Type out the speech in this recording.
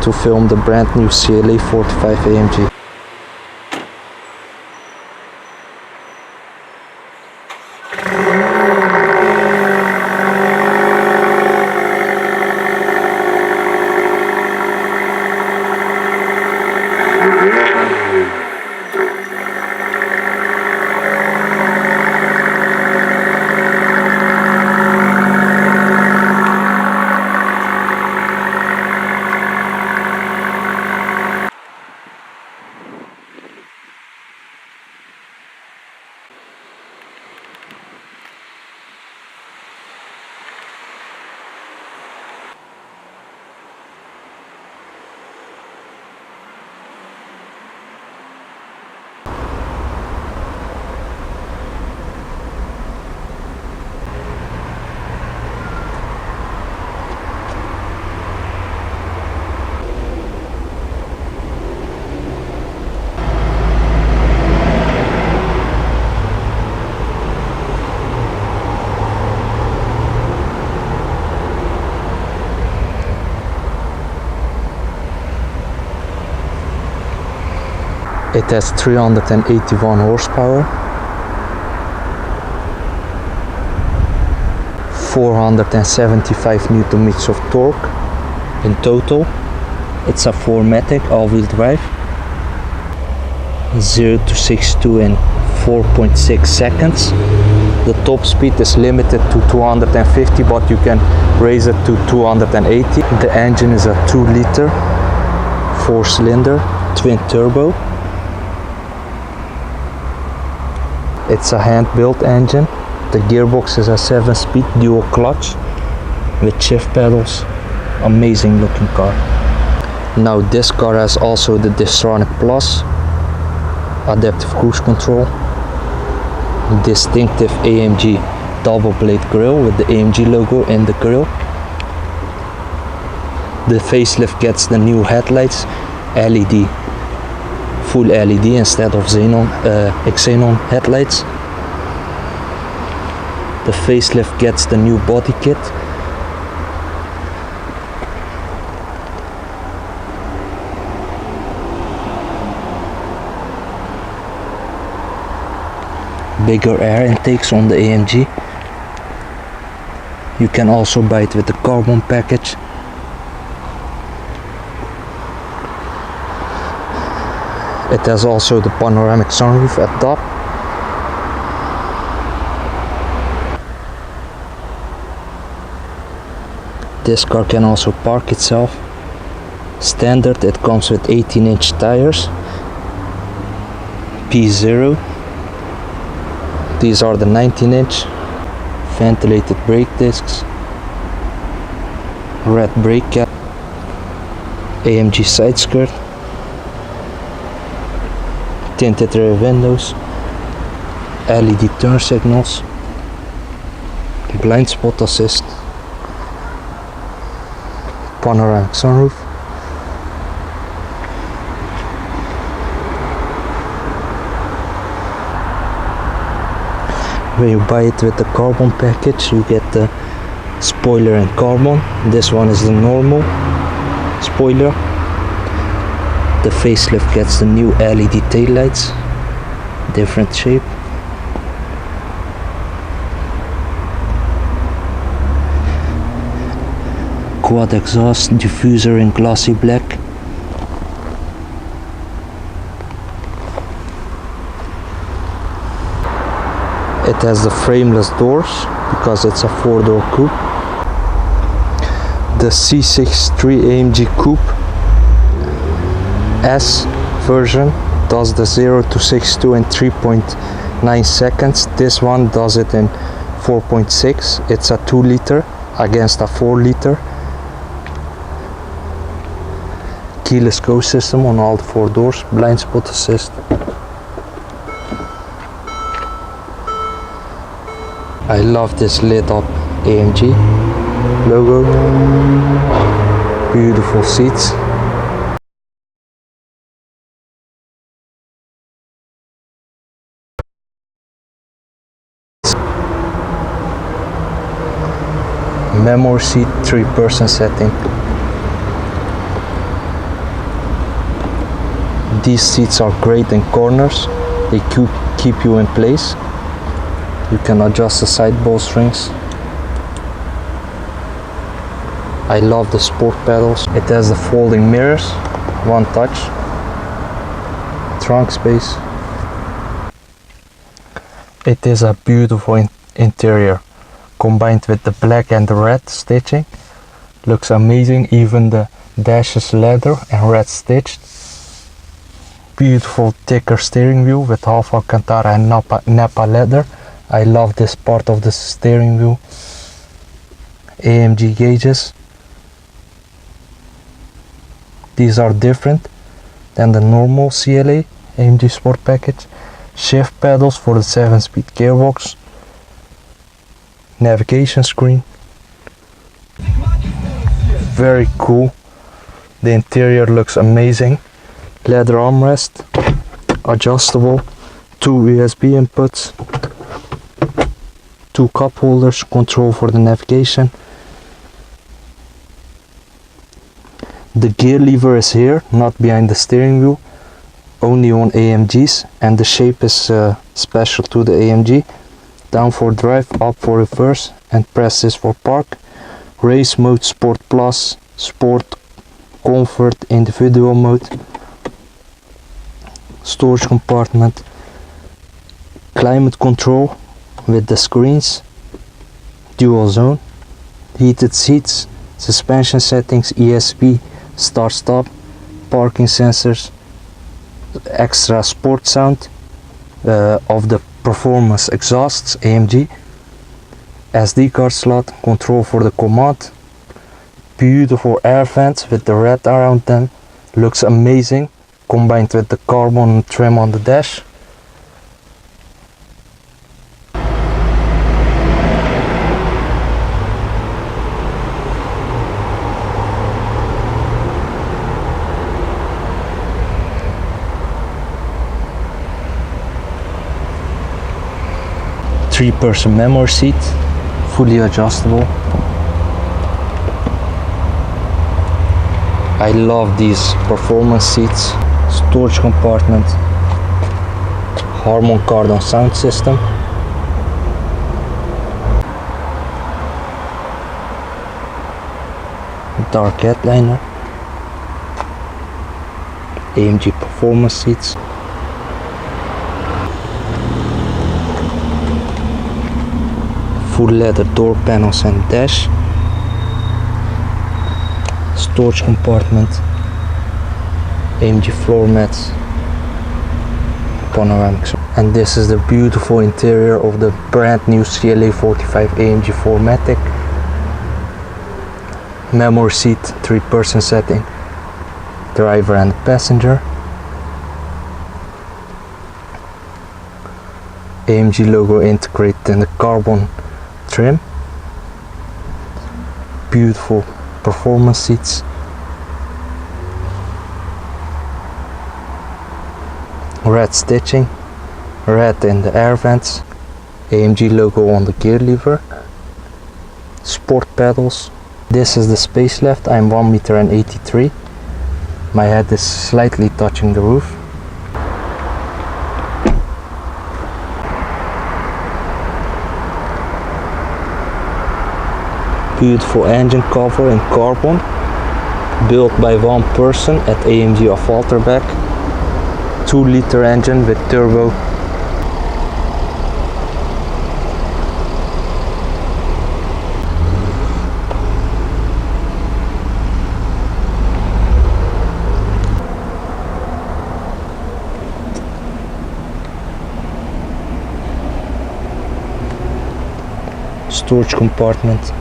to film the brand new CLA45 AMG. It has 381 horsepower, 475 Newton meters of torque in total. It's a 4MATIC all-wheel drive, 0 to 62 in 4.6 seconds. The top speed is limited to 250, but you can raise it to 280. The engine is a 2-liter 4-cylinder twin turbo. It's a hand-built engine. The gearbox is a 7-speed dual clutch with shift pedals. Amazing looking car. Now this car has also the Distronic Plus, adaptive cruise control, distinctive AMG double blade grille with the AMG logo in the grille. The facelift gets the new headlights, LED, full LED instead of xenon headlights. The facelift gets the new body kit. Bigger air intakes on the AMG. You can also buy it with the carbon package. It has also the panoramic sunroof at top. This car can also park itself. Standard, it comes with 18-inch tires, P0. These are the 19-inch, ventilated brake discs, red brake cap, AMG side skirt, tinted rear windows, LED turn signals, blind spot assist, panoramic sunroof. When you buy it with the carbon package, you get the spoiler in carbon. This one is the normal spoiler. The facelift gets the new LED taillights, different shape. Quad exhaust, diffuser in glossy black. It has the frameless doors because it's a 4-door coupe. The C63 AMG Coupe S version does the 0 to 62 in 3.9 seconds. This one does it in 4.6. It's a 2-liter against a 4-liter. Keyless go system on all 4 doors, blind spot assist. I love this lit up AMG logo. Beautiful seats. Memory seat 3-person setting. These seats are great in corners, they keep you in place. You can adjust the side bowstrings. I love the sport pedals. It has the folding mirrors, one touch, trunk space. It is a beautiful interior, combined with the black and the red stitching. Looks amazing, even the dash is leather and red stitched. Beautiful thicker steering wheel with half Alcantara and Napa leather. I love this part of the steering wheel. AMG gauges. These are different than the normal CLA AMG Sport Package. Shift pedals for the 7-speed gearbox. Navigation screen. Very cool. The interior looks amazing. Leather armrest. Adjustable. 2 USB inputs. 2 cup holders. Control for the navigation. The gear lever is here, not behind the steering wheel, only on AMGs, and the shape is special to the AMG. Down for drive, up for reverse, and press this for park. Race mode, Sport Plus, Sport, Comfort, individual mode. Storage compartment. Climate control with the screens. Dual zone. Heated seats. Suspension settings, ESP. Start stop, parking sensors, extra sport sound of the performance exhausts AMG, SD card slot, control for the command, beautiful air vents with the red around them, looks amazing, combined with the carbon trim on the dash. Three-person memory seat, fully adjustable. I love these performance seats. Storage compartment, Harman Kardon sound system. Dark headliner. AMG performance seats. Full leather door panels and dash. Storage compartment. AMG floor mats. Panoramic. And this is the beautiful interior of the brand new CLA45 AMG 4MATIC. Memory seat, 3-person setting. Driver and passenger. AMG logo integrated in the carbon trim. Beautiful performance seats. Red stitching, red in the air vents. AMG logo on the gear lever. Sport pedals. This is the space left. I'm 1.83 meters. My head is slightly touching the roof. Beautiful engine cover in carbon, built by one person at AMG of Walterbach. 2-liter engine with turbo. Storage compartment.